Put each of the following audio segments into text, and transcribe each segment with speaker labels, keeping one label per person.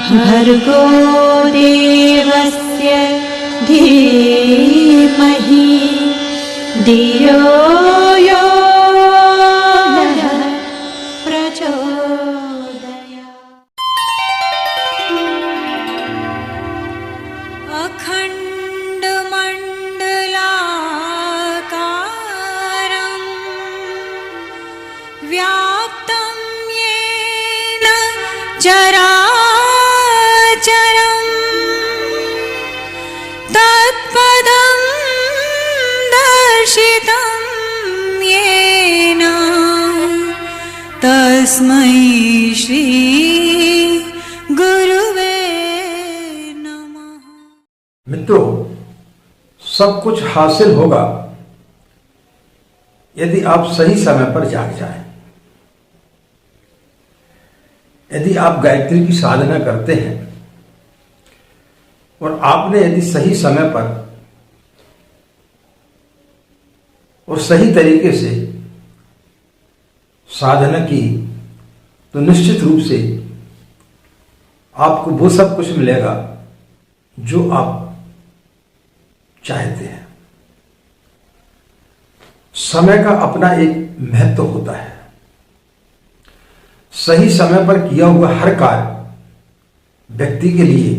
Speaker 1: भर्गो देवस्य धीमहि धियो यो नः प्रचोदयात्। अखण्डमण्डलाकारं व्याप्तं येन चराचरं तत्पदं दर्शितं येन तस्मै श्री गुरुवे नमः।
Speaker 2: मित्रों, सब कुछ हासिल होगा यदि आप सही समय पर जाग जाएं। यदि आप गायत्री की साधना करते हैं और आपने यदि सही समय पर और सही तरीके से साधना की तो निश्चित रूप से आपको वो सब कुछ मिलेगा जो आप चाहते हैं। समय का अपना एक महत्व होता है। सही समय पर किया हुआ हर कार्य व्यक्ति के लिए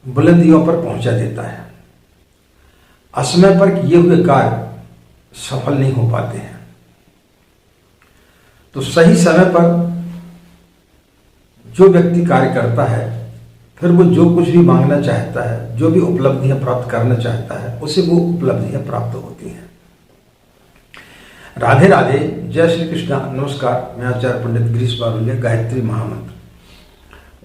Speaker 2: बुलंदियों पर पहुंचा देता है। असमय पर किए हुए कार्य सफल नहीं हो पाते हैं। तो सही समय पर जो व्यक्ति कार्य करता है, फिर वो जो कुछ भी मांगना चाहता है, जो भी उपलब्धियां प्राप्त करना चाहता है, उसे वो उपलब्धियां प्राप्त होती हैं। राधे राधे, जय श्री कृष्णा। नमस्कार, मैं आचार्य पंडित गिरीश बारुल्य। गायत्री महामंत्र।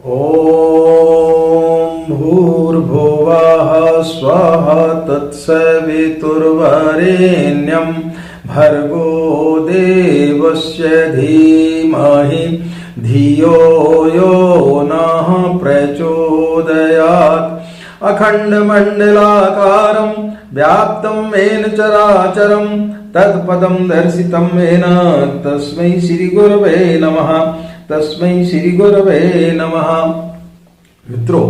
Speaker 2: ओम भूर्भुवः स्वः तत्सवितुर्वरेण्यं भर्गो देवस्य धीमहि धियो यो नः प्रचोदयात्। अखण्डमण्डलाकारं व्याप्तं येन चराचरं तत्पदं दर्शितं येन तस्मै श्री गुरवे नमः। तस्मै श्री गुरवे नमः। मित्रों,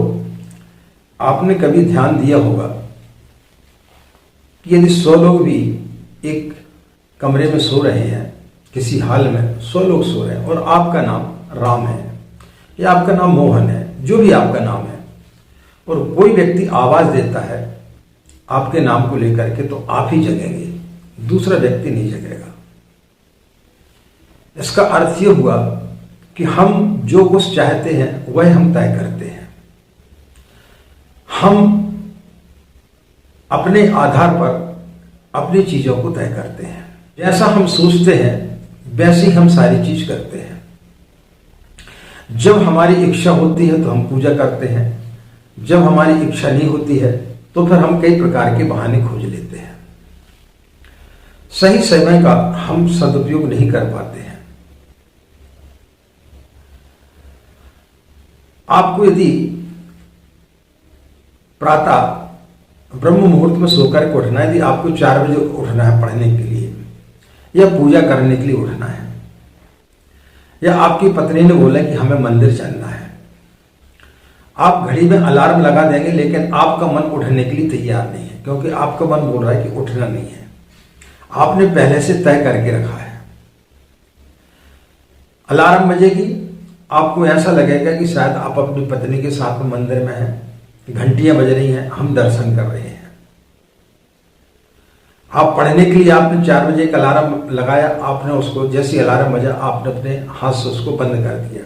Speaker 2: आपने कभी ध्यान दिया होगा कि यदि 100 लोग भी एक कमरे में सो रहे हैं, किसी हाल में 100 लोग सो रहे हैं और आपका नाम राम है या आपका नाम मोहन है, जो भी आपका नाम है, और कोई व्यक्ति आवाज देता है आपके नाम को लेकर के, तो आप ही जगेंगे, दूसरा व्यक्ति नहीं जगेगा। इसका अर्थ यह हुआ कि हम जो कुछ चाहते हैं वह हम तय करते हैं। हम अपने आधार पर अपनी चीजों को तय करते हैं। जैसा हम सोचते हैं वैसे ही हम सारी चीज करते हैं। जब हमारी इच्छा होती है तो हम पूजा करते हैं, जब हमारी इच्छा नहीं होती है तो फिर हम कई प्रकार के बहाने खोज लेते हैं। सही समय का हम सदुपयोग नहीं कर पाते हैं। आपको यदि प्रातः ब्रह्म मुहूर्त में सोकर के उठना है, यदि आपको 4 बजे उठना है पढ़ने के लिए या पूजा करने के लिए उठना है, या आपकी पत्नी ने बोला कि हमें मंदिर चलना है, आप घड़ी में अलार्म लगा देंगे, लेकिन आपका मन उठने के लिए तैयार नहीं है, क्योंकि आपका मन बोल रहा है कि उठना नहीं है। आपने पहले से तय करके रखा है। अलार्म बजेगी, आपको ऐसा लगेगा कि शायद आप अपनी पत्नी के साथ में मंदिर में हैं, घंटियां बज रही हैं, हम दर्शन कर रहे हैं। आप पढ़ने के लिए आपने 4 बजे का अलार्म लगाया, आपने उसको जैसे अलार्म बजा आपने अपने हाथ से उसको बंद कर दिया।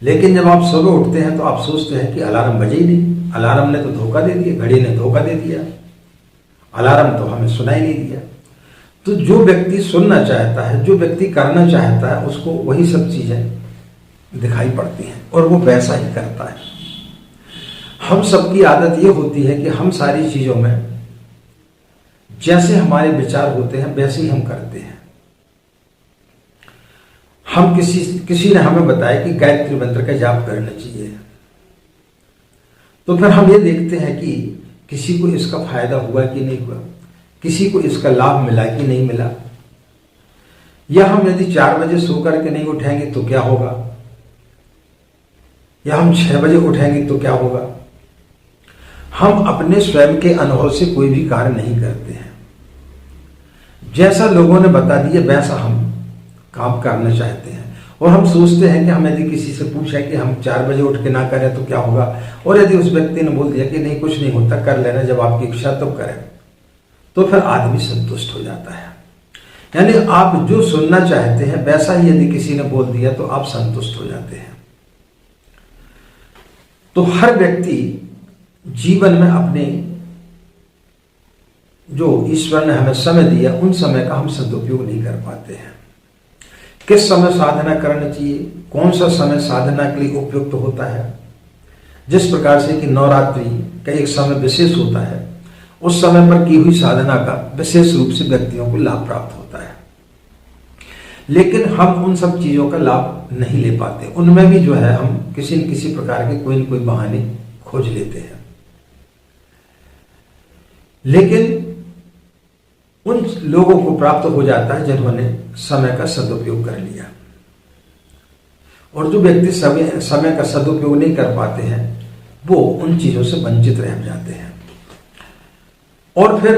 Speaker 2: लेकिन जब आप सुबह उठते हैं तो आप सोचते हैं कि अलार्म बजे ही नहीं, अलार्म ने तो धोखा दे दिया, घड़ी ने धोखा दे दिया, अलार्म तो हमें सुनाई नहीं दिया। तो जो व्यक्ति सुनना चाहता है, जो व्यक्ति करना चाहता है, उसको वही सब चीजें दिखाई पड़ती हैं और वो वैसा ही करता है। हम सबकी आदत ये होती है कि हम सारी चीजों में जैसे हमारे विचार होते हैं वैसे ही हम करते हैं। हम किसी ने हमें बताया कि गायत्री मंत्र का जाप करना चाहिए, तो फिर हम ये देखते हैं कि किसी को इसका फायदा हुआ कि नहीं हुआ, किसी को इसका लाभ मिला कि नहीं मिला, या हम यदि 4 बजे सो करके नहीं उठेंगे तो क्या होगा, या हम 6 बजे उठेंगे तो क्या होगा। हम अपने स्वयं के अनुभव से कोई भी कार्य नहीं करते हैं। जैसा लोगों ने बता दिया वैसा हम काम करना चाहते हैं, और हम सोचते हैं कि हम यदि किसी से पूछें कि हम 4 बजे उठ के ना करें तो क्या होगा, और यदि उस व्यक्ति ने बोल दिया कि नहीं कुछ नहीं होता, कर लेना, जब आपकी इच्छा तब करें, तो फिर आदमी संतुष्ट हो जाता है। यानी आप जो सुनना चाहते हैं वैसा ही यदि किसी ने बोल दिया तो आप संतुष्ट हो जाते हैं। तो हर व्यक्ति जीवन में अपने जो ईश्वर ने हमें समय दिया उन समय का हम सदुपयोग नहीं कर पाते हैं। किस समय साधना करना चाहिए, कौन सा समय साधना के लिए उपयुक्त होता है, जिस प्रकार से कि नवरात्रि का एक समय विशेष होता है, उस समय पर की हुई साधना का विशेष रूप से व्यक्तियों को लाभ प्राप्त होता है, लेकिन हम उन सब चीजों का लाभ नहीं ले पाते। उनमें भी जो है हम किसी न किसी प्रकार के कोई न कोई बहाने खोज लेते हैं, लेकिन उन लोगों को प्राप्त हो जाता है जिन्होंने समय का सदुपयोग कर लिया, और जो व्यक्ति समय का सदुपयोग नहीं कर पाते हैं वो उन चीजों से वंचित रह जाते हैं। और फिर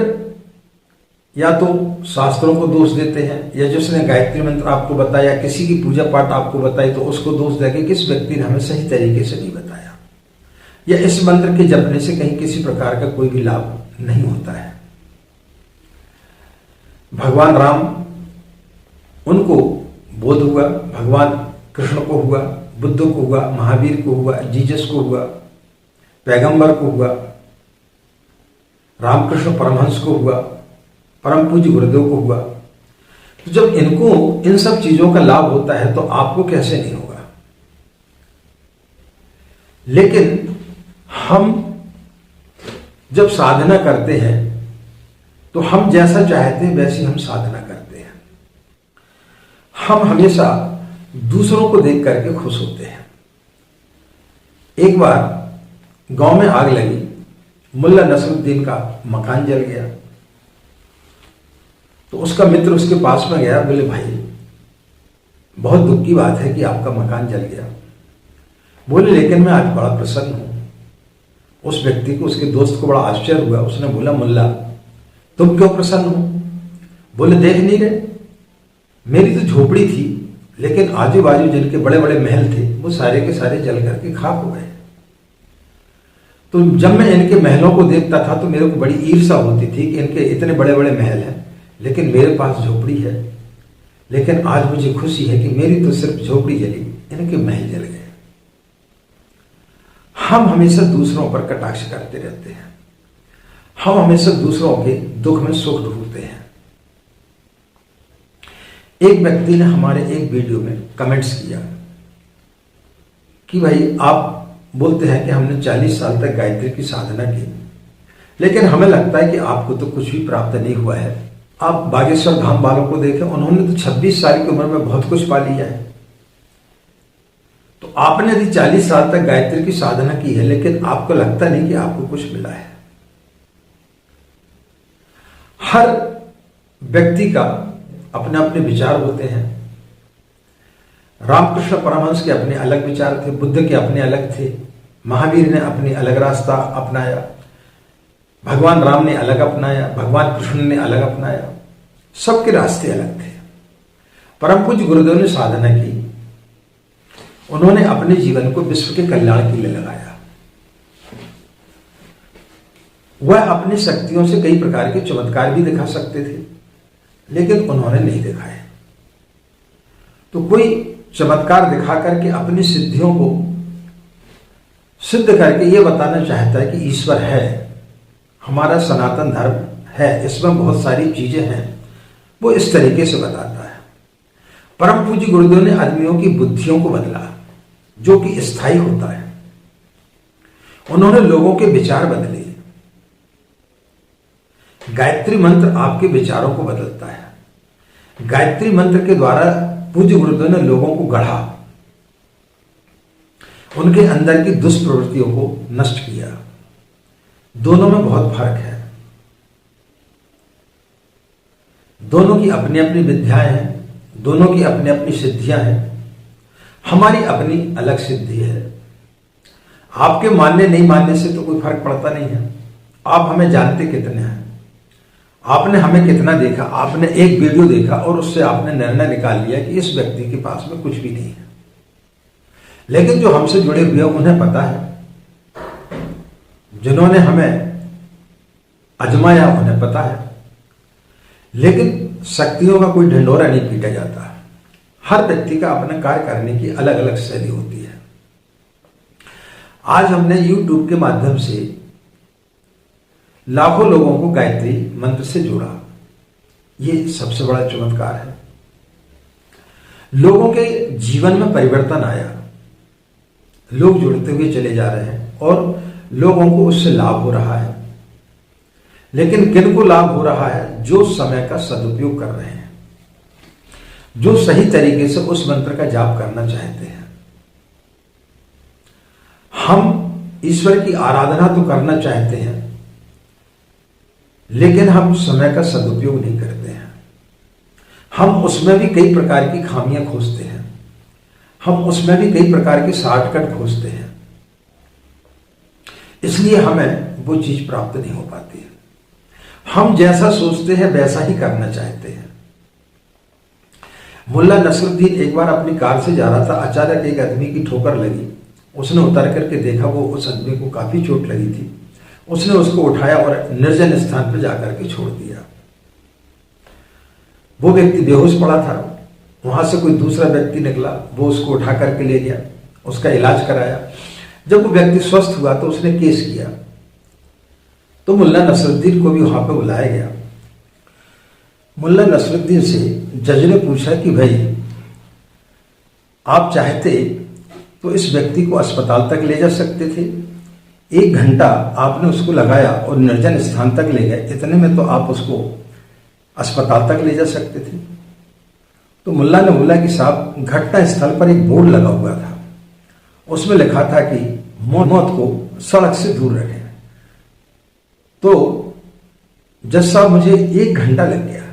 Speaker 2: या तो शास्त्रों को दोष देते हैं, या जिसने गायत्री मंत्र आपको बताया, किसी की पूजा पाठ आपको बताई, तो उसको दोष देंगे कि इस व्यक्ति ने हमें सही तरीके से नहीं बताया, या इस मंत्र के जपने से कहीं किसी प्रकार का कोई भी लाभ नहीं होता है। भगवान राम, उनको बोध हुआ, भगवान कृष्ण को हुआ, बुद्ध को हुआ, महावीर को हुआ, जीसस को हुआ, पैगंबर को हुआ, रामकृष्ण परमहंस को हुआ, परम पूज्य गुरुदेव को हुआ। तो जब इनको इन सब चीजों का लाभ होता है तो आपको कैसे नहीं होगा। लेकिन हम जब साधना करते हैं तो हम जैसा चाहते हैं वैसी हम साधना करते हैं। हम हमेशा दूसरों को देख करके खुश होते हैं। एक बार गांव में आग लगी, मुल्ला नसरुद्दीन का मकान जल गया, तो उसका मित्र उसके पास में गया, बोले भाई बहुत दुख की बात है कि आपका मकान जल गया। बोले लेकिन मैं आज बड़ा प्रसन्न हूं। उस व्यक्ति को, उसके दोस्त को बड़ा आश्चर्य हुआ। उसने बोला मुल्ला तुम क्यों प्रसन्न हो? बोले देख नहीं रहे, मेरी तो झोपड़ी थी, लेकिन आजू बाजू जिनके बड़े बड़े महल थे वो सारे के सारे जल करके खाक हो गए। तो जब मैं इनके महलों को देखता था तो मेरे को बड़ी ईर्ष्या होती थी कि इनके इतने बड़े बड़े महल हैं लेकिन मेरे पास झोपड़ी है। लेकिन आज मुझे खुशी है कि मेरी तो सिर्फ झोपड़ी जली, इनके महल जल गए। हम हमेशा दूसरों पर कटाक्ष करते रहते हैं, हम हमेशा दूसरों के दुख में सुख ढूंढते हैं। एक व्यक्ति ने हमारे एक वीडियो में कमेंट्स किया कि भाई आप बोलते हैं कि हमने 40 साल तक गायत्री की साधना की, लेकिन हमें लगता है कि आपको तो कुछ भी प्राप्त नहीं हुआ है। आप बागेश्वर धाम वालों को देखें, उन्होंने तो 26 साल की उम्र में बहुत कुछ पा लिया है। तो आपने यदि 40 साल तक गायत्री की साधना की है लेकिन आपको लगता नहीं कि आपको कुछ मिला है। हर व्यक्ति का अपने अपने विचार होते हैं। रामकृष्ण परमहंस के अपने अलग विचार थे, बुद्ध के अपने अलग थे, महावीर ने अपनी अलग रास्ता अपनाया, भगवान राम ने अलग अपनाया, भगवान कृष्ण ने अलग अपनाया, सबके रास्ते अलग थे। परम पूज्य गुरुदेव ने साधना की, उन्होंने अपने जीवन को विश्व के कल्याण के लिए लगाया। वह अपनी शक्तियों से कई प्रकार के चमत्कार भी दिखा सकते थे, लेकिन उन्होंने नहीं दिखाए। तो कोई चमत्कार दिखा करके अपनी सिद्धियों को सिद्ध करके ये बताना चाहता है कि ईश्वर है, हमारा सनातन धर्म है, इसमें बहुत सारी चीजें हैं, वो इस तरीके से बताता है। परम पूज्य गुरुदेव ने आदमियों की बुद्धियों को बदला, जो कि स्थायी होता है। उन्होंने लोगों के विचार बदले। गायत्री मंत्र आपके विचारों को बदलता है। गायत्री मंत्र के द्वारा पूज्य गुरुदेव ने लोगों को गढ़ा, उनके अंदर की दुष्प्रवृत्तियों को नष्ट किया। दोनों में बहुत फर्क है। दोनों की अपनी अपनी विद्याएं हैं, दोनों की अपनी अपनी सिद्धियां हैं। हमारी अपनी अलग सिद्धि है। आपके मानने नहीं मानने से तो कोई फर्क पड़ता नहीं है। आप हमें जानते कितने हैं, आपने हमें कितना देखा, आपने एक वीडियो देखा और उससे आपने निर्णय निकाल लिया कि इस व्यक्ति के पास में कुछ भी नहीं है। लेकिन जो हमसे जुड़े हुए उन्हें पता है, जिन्होंने हमें आजमाया उन्हें पता है। लेकिन शक्तियों का कोई ढिंढोरा नहीं पीटा जाता। हर व्यक्ति का अपना कार्य करने की अलग अलग शैली होती है। आज हमने YouTube के माध्यम से लाखों लोगों को गायत्री मंत्र से जोड़ा। ये सबसे बड़ा चमत्कार है। लोगों के जीवन में परिवर्तन आया, लोग जुड़ते हुए चले जा रहे हैं और लोगों को उससे लाभ हो रहा है। लेकिन किनको लाभ हो रहा है? जो समय का सदुपयोग कर रहे हैं, जो सही तरीके से उस मंत्र का जाप करना चाहते हैं। हम ईश्वर की आराधना तो करना चाहते हैं, लेकिन हम समय का सदुपयोग नहीं करते हैं। हम उसमें भी कई प्रकार की खामियां खोजते हैं, हम उसमें भी कई प्रकार के शॉर्टकट खोजते हैं। इसलिए हमें वो चीज प्राप्त नहीं हो पाती है। हम जैसा सोचते हैं वैसा ही करना चाहते हैं। मुल्ला नसरुद्दीन एक बार अपनी कार से जा रहा था, अचानक एक आदमी की ठोकर लगी। उसने उतर करके देखा, वो उस आदमी को काफी चोट लगी थी। उसने उसको उठाया और निर्जन स्थान पर जाकर के छोड़ दिया। वो व्यक्ति बेहोश पड़ा था। वहां से कोई दूसरा व्यक्ति निकला, वो उसको उठा करके ले गया, उसका इलाज कराया। जब वो व्यक्ति स्वस्थ हुआ तो उसने केस किया, तो मुल्ला नसरुद्दीन को भी वहां पर बुलाया गया। मुल्ला नसरुद्दीन से जज ने पूछा कि भाई, आप चाहते तो इस व्यक्ति को अस्पताल तक ले जा सकते थे। 1 घंटा आपने उसको लगाया और निर्जन स्थान तक ले गए, इतने में तो आप उसको अस्पताल तक ले जा सकते थे। तो मुल्ला ने बोला कि साहब, घटना स्थल पर एक बोर्ड लगा हुआ था, उसमें लिखा था कि मौत को सड़क से दूर रखें। तो जज साहब, मुझे 1 घंटा लग गया,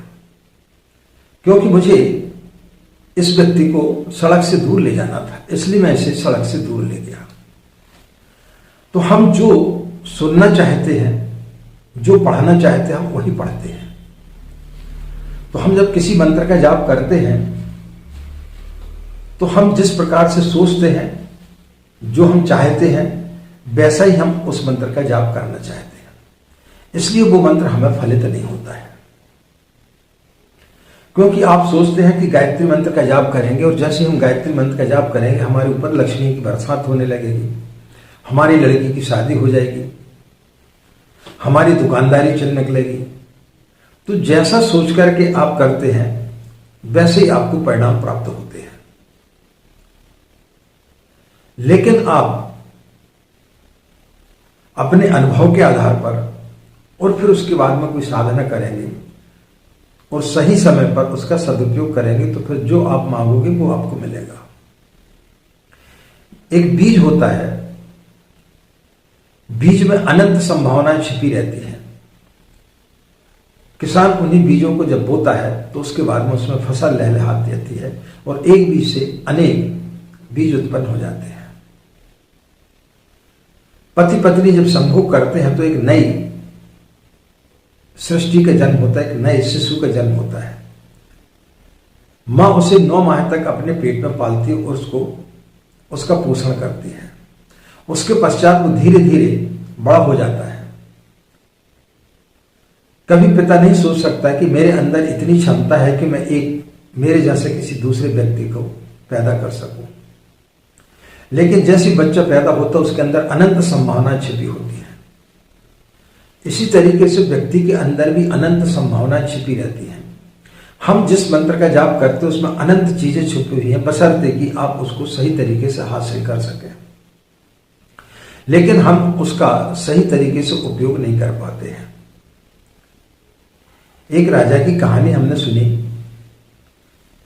Speaker 2: क्योंकि मुझे इस व्यक्ति को सड़क से दूर ले जाना था, इसलिए मैं इसे सड़क से दूर ले गया। तो हम जो सुनना चाहते हैं, जो पढ़ना चाहते हैं, हम वही पढ़ते हैं। तो हम जब किसी मंत्र का जाप करते हैं तो हम जिस प्रकार से सोचते हैं, जो हम चाहते हैं, वैसा ही हम उस मंत्र का जाप करना चाहते हैं। इसलिए वो मंत्र हमें फलित नहीं होता है। क्योंकि आप सोचते हैं कि गायत्री मंत्र का जाप करेंगे और जैसे हम गायत्री मंत्र का जाप करेंगे हमारे ऊपर लक्ष्मी की बरसात होने लगेगी, हमारी लड़की की शादी हो जाएगी, हमारी दुकानदारी चलने लगेगी। तो जैसा सोच करके आप करते हैं वैसे ही आपको परिणाम प्राप्त होते हैं। लेकिन आप अपने अनुभव के आधार पर और फिर उसके बाद में कोई साधना करेंगे और सही समय पर उसका सदुपयोग करेंगे तो फिर जो आप मांगोगे वो आपको मिलेगा। एक बीज होता है, बीज में अनंत संभावनाएं छिपी रहती हैं। किसान उन्हीं बीजों को जब बोता है तो उसके बाद में उसमें फसल लहलहाती रहती है और एक बीज से अनेक बीज उत्पन्न हो जाते हैं। पति पत्नी जब संभोग करते हैं तो एक नई सृष्टि का जन्म होता है, एक नए शिशु का जन्म होता है। मां उसे 9 माह तक अपने पेट में पालती है और उसको उसका पोषण करती है। उसके पश्चात वो धीरे धीरे बड़ा हो जाता है। कभी पिता नहीं सोच सकता कि मेरे अंदर इतनी क्षमता है कि मैं एक मेरे जैसे किसी दूसरे व्यक्ति को पैदा कर सकूं। लेकिन जैसे बच्चा पैदा होता है उसके अंदर अनंत संभावनाएं छिपी होती है। इसी तरीके से व्यक्ति के अंदर भी अनंत संभावनाएं छिपी रहती हैं। हम जिस मंत्र का जाप करते हैं उसमें अनंत चीजें छुपी हुई हैं, बशर्ते कि आप उसको सही तरीके से हासिल कर सकें। लेकिन हम उसका सही तरीके से उपयोग नहीं कर पाते हैं। एक राजा की कहानी हमने सुनी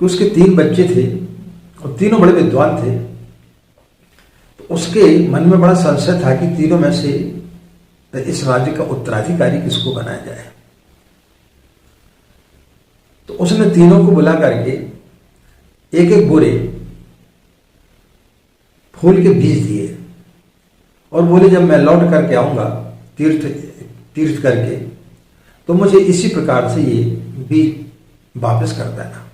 Speaker 2: कि उसके 3 बच्चे थे और तीनों बड़े विद्वान थे। तो उसके मन में बड़ा संशय था कि तीनों में से इस राज्य का उत्तराधिकारी किसको बनाया जाए। तो उसने तीनों को बुला करके एक एक बोरे फूल के बीज दिए और बोले जब मैं लौट करके आऊंगा तीर्थ करके तो मुझे इसी प्रकार से ये बीज वापस कर देना।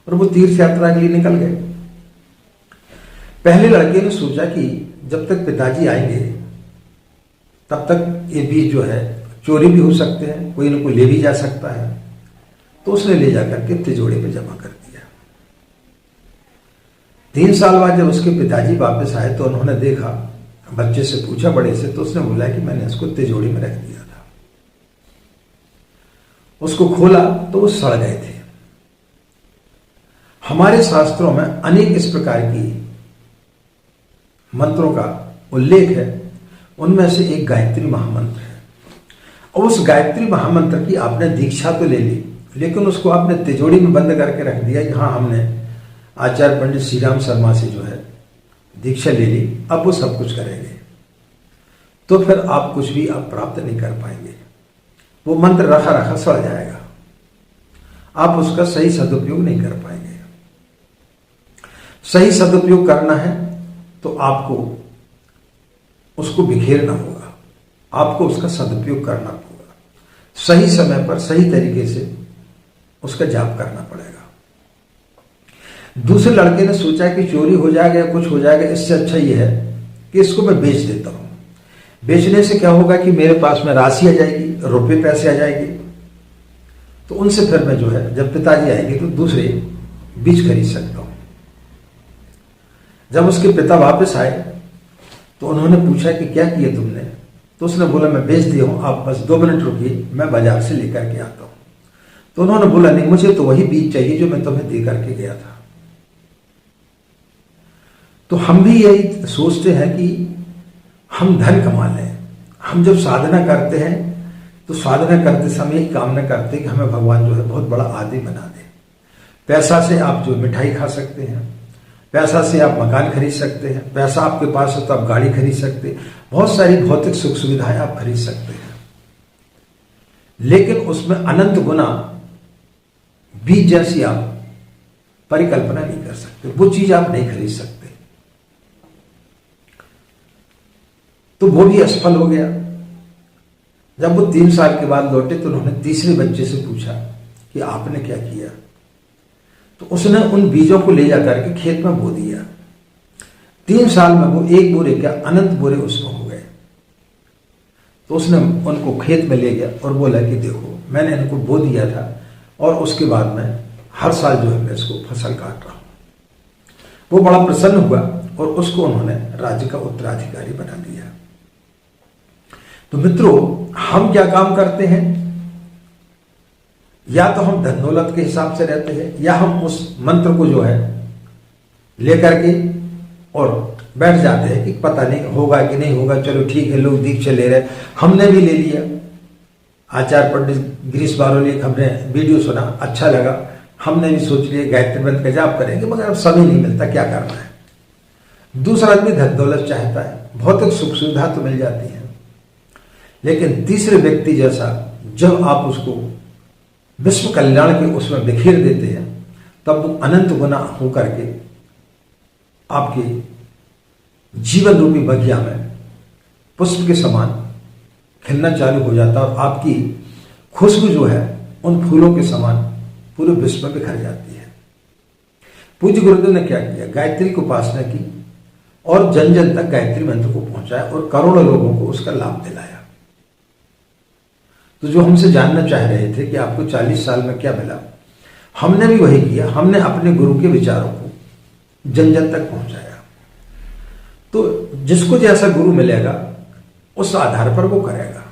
Speaker 2: और वो तीर्थ यात्रा के लिए निकल गए। पहले लड़के ने सोचा कि जब तक पिताजी आएंगे तब तक ये बीज जो है चोरी भी हो सकते हैं, कोई न कोई ले भी जा सकता है, तो उसने ले जाकर के तिजोरी में जमा कर दिया। 3 साल बाद जब उसके पिताजी वापस आए तो उन्होंने देखा, बच्चे से पूछा बड़े से, तो उसने बोला कि मैंने इसको तिजोरी में रख दिया था। उसको खोला तो वो सड़ गए थे। हमारे शास्त्रों में अनेक इस प्रकार की मंत्रों का उल्लेख है, उनमें से एक गायत्री महामंत्र है। और उस गायत्री महामंत्र की आपने दीक्षा तो ले ली, लेकिन उसको आपने तिजोरी में बंद करके रख दिया कि हाँ हमने आचार्य पंडित श्री राम शर्मा से जो है दीक्षा ले ली, अब वो सब कुछ करेंगे, तो फिर आप कुछ भी आप प्राप्त नहीं कर पाएंगे। वो मंत्र रखा रखा सड़ जाएगा, आप उसका सही सदुपयोग नहीं कर पाएंगे। सही सदुपयोग करना है तो आपको उसको बिखेरना होगा, आपको उसका सदुपयोग करना होगा, सही समय पर सही तरीके से उसका जाप करना पड़ेगा। दूसरे लड़के ने सोचा कि चोरी हो जाएगा या कुछ हो जाएगा, इससे अच्छा ये है कि इसको मैं बेच देता हूं। बेचने से क्या होगा कि मेरे पास में राशि आ जाएगी, रुपए पैसे आ जाएंगे, तो उनसे फिर मैं जो है जब पिताजी आएंगे तो दूसरे बीज खरीद सकता हूं। जब उसके पिता वापस आए तो उन्होंने पूछा कि क्या किया तुमने, तो उसने बोला मैं बेच दिया हूं, आप बस 2 मिनट रुकिए, मैं बाजार से लेकर के आता हूं। तो उन्होंने बोला नहीं, मुझे तो वही बीज चाहिए जो मैं तुम्हें दे करके गया था। तो हम भी यही सोचते हैं कि हम धन कमा लें। हम जब साधना करते हैं तो साधना करते समय ही कामना करते हैं कि हमें भगवान जो है बहुत बड़ा आदमी बना दे। पैसा से आप जो मिठाई खा सकते हैं, पैसा से आप मकान खरीद सकते हैं, पैसा आपके पास हो तो आप गाड़ी खरीद सकते हैं, बहुत सारी भौतिक सुख सुविधाएं आप खरीद सकते हैं, लेकिन उसमें अनंत गुना बीज जैसी आप परिकल्पना नहीं कर सकते, वो चीज आप नहीं खरीद सकते। तो वो भी असफल हो गया। जब वो 3 साल के बाद लौटे तो उन्होंने तीसरे बच्चे से पूछा कि आपने क्या किया, तो उसने उन बीजों को ले जाकर के खेत में बो दिया। 3 साल में वो 1 बोरे क्या अनंत बोरे उसमें हो गए। तो उसने उनको खेत में ले गया और बोला कि देखो मैंने इनको बो दिया था और उसके बाद में हर साल जो है मैं इसको फसल काट रहा हूं। वो बड़ा प्रसन्न हुआ और उसको उन्होंने राज्य का उत्तराधिकारी बना दिया। तो मित्रों, हम क्या काम करते हैं, या तो हम धन दौलत के हिसाब से रहते हैं, या हम उस मंत्र को जो है लेकर के और बैठ जाते हैं कि पता नहीं होगा कि नहीं होगा, चलो ठीक है, लोग दीक्षा ले रहे, हमने भी ले लिया। आचार्य पंडित गिरीश बारोली हमने वीडियो सुना, अच्छा लगा, हमने भी सोच लिया गायत्री मंत्र का जाप करेंगे, मगर अब समय नहीं मिलता, क्या करना है। दूसरा आदमी धन दौलत चाहता है, भौतिक सुख सुविधा तो मिल जाती है, लेकिन तीसरे व्यक्ति जैसा जब आप उसको विश्व कल्याण के उसमें बिखेर देते हैं, तब वो अनंत गुना होकर के आपके जीवन रूपी बगिया में पुष्प के समान खिलना चालू हो जाता है और आपकी खुशबू जो है उन फूलों के समान पूरे विश्व में बिखर जाती है। पूज्य गुरुदेव ने क्या किया, गायत्री की उपासना की और जन जन तक गायत्री मंत्र को पहुंचाया और करोड़ों लोगों को उसका लाभ दिलाया। तो जो हमसे जानना चाह रहे थे कि आपको 40 साल में क्या मिला, हमने भी वही किया। हमने अपने गुरु के विचारों को जन जन तक पहुंचाया। तो जिसको जैसा गुरु मिलेगा उस आधार पर वो करेगा।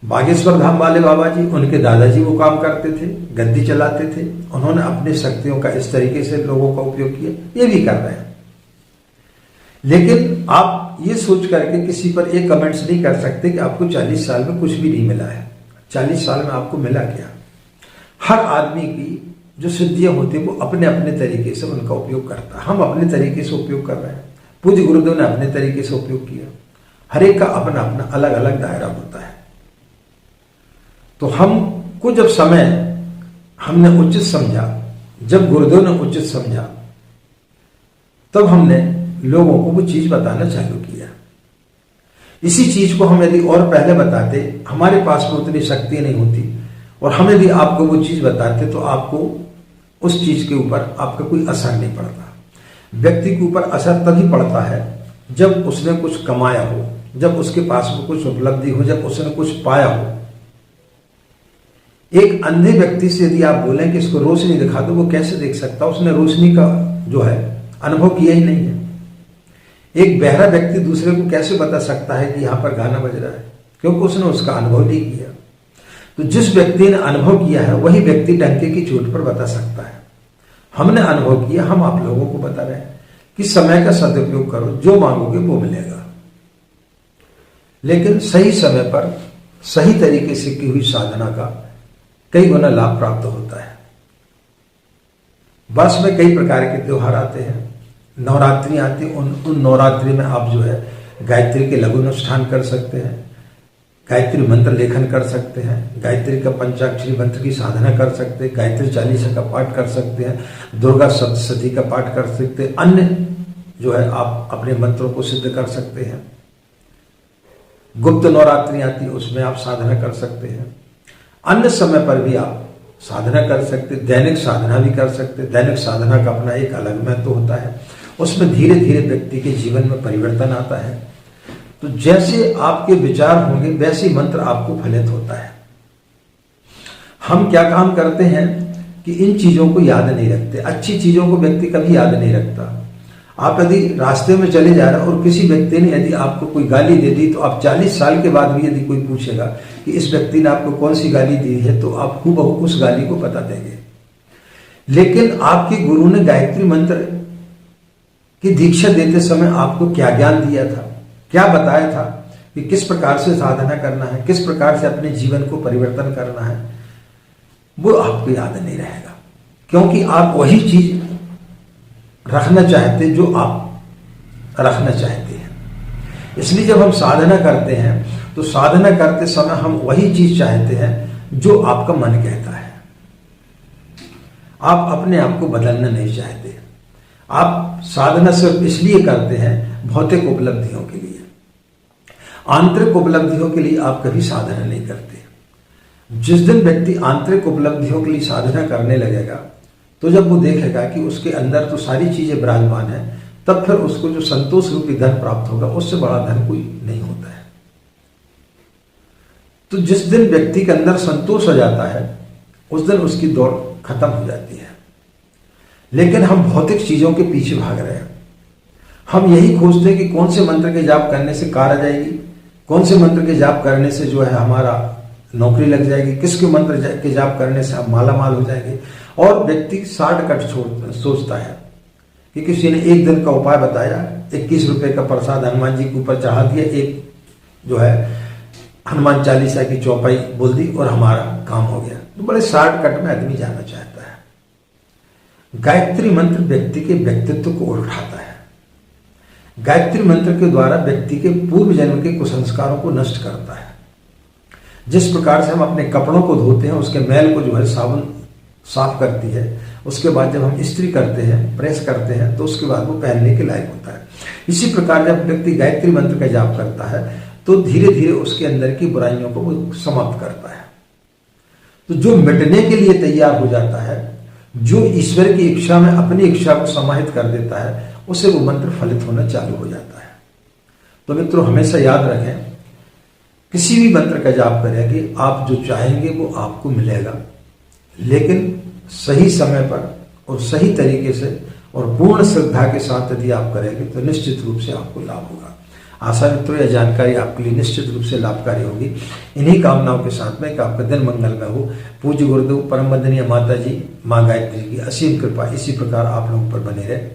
Speaker 2: बागेश्वर धाम वाले बाबा जी, उनके दादाजी वो काम करते थे, गद्दी चलाते थे, उन्होंने अपनी शक्तियों का इस तरीके से लोगों का उपयोग किया, ये भी कर रहे हैं। लेकिन आप ये सोच करके किसी पर एक कमेंट्स नहीं कर सकते कि आपको 40 साल में कुछ भी नहीं मिला है। 40 साल में आपको मिला क्या? हर आदमी की जो सिद्धियां होती है वो अपने अपने तरीके से उनका उपयोग करता है। हम अपने तरीके से उपयोग कर रहे हैं, पूज्य गुरुदेव ने अपने तरीके से उपयोग किया। हर एक का अपना अपना अलग अलग दायरा होता है। तो हमको को जब समय हमने उचित समझा, जब गुरुदेव ने उचित समझा, तब हमने लोगों को वो चीज बताना चालू किया। इसी चीज को हम यदि और पहले बताते, हमारे पास में उतनी शक्ति नहीं होती, और हम यदि आपको वो चीज बताते तो आपको उस चीज के ऊपर आपका कोई असर नहीं पड़ता। व्यक्ति के ऊपर असर तभी पड़ता है जब उसने कुछ कमाया हो, जब उसके पास में कुछ उपलब्धि हो, जब उसने कुछ पाया हो। एक अंधे व्यक्ति से यदि आप बोलें कि इसको रोशनी दिखा दो, वो कैसे देख सकता? उसने रोशनी का जो है अनुभव किया ही नहीं है। एक बहरा व्यक्ति दूसरे को कैसे बता सकता है कि यहां पर गाना बज रहा है? क्योंकि उसने उसका अनुभव नहीं किया। तो जिस व्यक्ति ने अनुभव किया है वही व्यक्ति डंके की चोट पर बता सकता है। हमने अनुभव किया, हम आप लोगों को बता रहे हैं कि समय का सदुपयोग करो, जो मांगोगे वो मिलेगा। लेकिन सही समय पर सही तरीके से की हुई साधना का कई गुना लाभ प्राप्त होता है। वर्ष में कई प्रकार के त्योहार आते हैं, नवरात्रि आती है। उन नवरात्रि में आप जो है गायत्री के लघु अनुष्ठान कर सकते हैं, गायत्री मंत्र लेखन कर सकते हैं, गायत्री का पंचाक्षरी मंत्र की साधना कर सकते हैं, गायत्री चालीसा का पाठ कर सकते हैं, दुर्गा सप्तशती का पाठ कर सकते हैं, अन्य जो है आप अपने मंत्रों को सिद्ध कर सकते हैं। गुप्त नवरात्रि आती है, उसमें आप साधना कर सकते हैं। अन्य समय पर भी आप साधना कर सकते, दैनिक साधना भी कर सकते। दैनिक साधना का अपना एक अलग महत्व होता है, उसमें धीरे धीरे व्यक्ति के जीवन में परिवर्तन आता है। तो जैसे आपके विचार होंगे वैसे मंत्र आपको फलित होता है। हम क्या काम करते हैं कि इन चीजों को याद नहीं रखते। अच्छी चीजों को व्यक्ति कभी याद नहीं रखता। आप यदि रास्ते में चले जा रहे हैं और किसी व्यक्ति ने यदि आपको कोई गाली दे दी, तो आप 40 साल के बाद भी यदि कोई पूछेगा कि इस व्यक्ति ने आपको कौन सी गाली दी है, तो आप हूबहू उस गाली को बता देंगे। लेकिन आपके गुरु ने गायत्री मंत्र की दीक्षा देते समय आपको क्या ज्ञान दिया था, क्या बताया था कि किस प्रकार से साधना करना है, किस प्रकार से अपने जीवन को परिवर्तन करना है, वो आपको याद नहीं रहेगा। क्योंकि आप वही चीज रखना चाहते जो आप रखना चाहते हैं। इसलिए जब हम साधना करते हैं तो साधना करते समय हम वही चीज चाहते हैं जो आपका मन कहता है। आप अपने आप को बदलना नहीं चाहते। आप साधना सिर्फ इसलिए करते हैं भौतिक उपलब्धियों के लिए, आंतरिक उपलब्धियों के लिए आप कभी साधना नहीं करते। जिस दिन व्यक्ति आंतरिक उपलब्धियों के लिए साधना करने लगेगा, तो जब वो देखेगा कि उसके अंदर तो सारी चीजें विराजमान है, तब फिर उसको जो संतोष रूपी धन प्राप्त होगा, उससे बड़ा धन कोई नहीं होता है। तो जिस दिन व्यक्ति के अंदर संतोष हो जाता है, उस दिन उसकी दौड़ खत्म हो जाती है। लेकिन हम भौतिक चीजों के पीछे भाग रहे हैं। हम यही खोजते हैं कि कौन से मंत्र के जाप करने से कार आ जाएगी, कौन से मंत्र के जाप करने से जो है हमारा नौकरी लग जाएगी, किसके मंत्र के जाप करने से हम माला माल हो जाएंगे। और व्यक्ति शॉर्टकट सोचता है कि किसी ने एक दिन का उपाय बताया, 21 रुपए का प्रसाद हनुमान जी के ऊपर चढ़ा दिया, एक जो है हनुमान चालीसा की चौपाई बोल दी और हमारा काम हो गया। तो बड़े शॉर्टकट में आदमी जाना चाहता है। गायत्री मंत्र व्यक्ति के व्यक्तित्व को उठाता है। गायत्री मंत्र के द्वारा व्यक्ति के पूर्व जन्म के कुसंस्कारों को नष्ट करता है। जिस प्रकार से हम अपने कपड़ों को धोते हैं, उसके मैल को जो है साबुन साफ करती है, उसके बाद जब हम इस्त्री करते हैं, प्रेस करते हैं, तो उसके बाद वो पहनने के लायक होता है। इसी प्रकार जब व्यक्ति गायत्री मंत्र का जाप करता है, तो धीरे धीरे उसके अंदर की बुराइयों को वो समाप्त करता है। तो जो मिटने के लिए तैयार हो जाता है, जो ईश्वर की इच्छा में अपनी इच्छा को समाहित कर देता है, उसे वो मंत्र फलित होना चालू हो जाता है। तो मित्रों, हमेशा याद रखें, किसी भी मंत्र का जाप करेंगे, आप जो चाहेंगे वो आपको मिलेगा। लेकिन सही समय पर और सही तरीके से और पूर्ण श्रद्धा के साथ यदि आप करेंगे तो निश्चित रूप से आपको लाभ होगा। आशा मित्रों, यह जानकारी आपके लिए निश्चित रूप से लाभकारी होगी। इन्हीं कामनाओं के साथ में कि आपका दिन मंगलमय हो। पूज्य गुरुदेव परम वंदनीय माता जी माँ गायत्री की असीम कृपा इसी प्रकार आप लोगों पर बने रहे।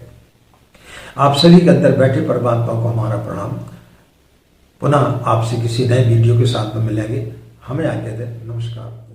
Speaker 2: आप सभी के अंदर बैठे परमात्मा को हमारा प्रणाम। पुनः आपसे किसी नए वीडियो के साथ में मिलेंगे। हमें आज्ञा दें। नमस्कार।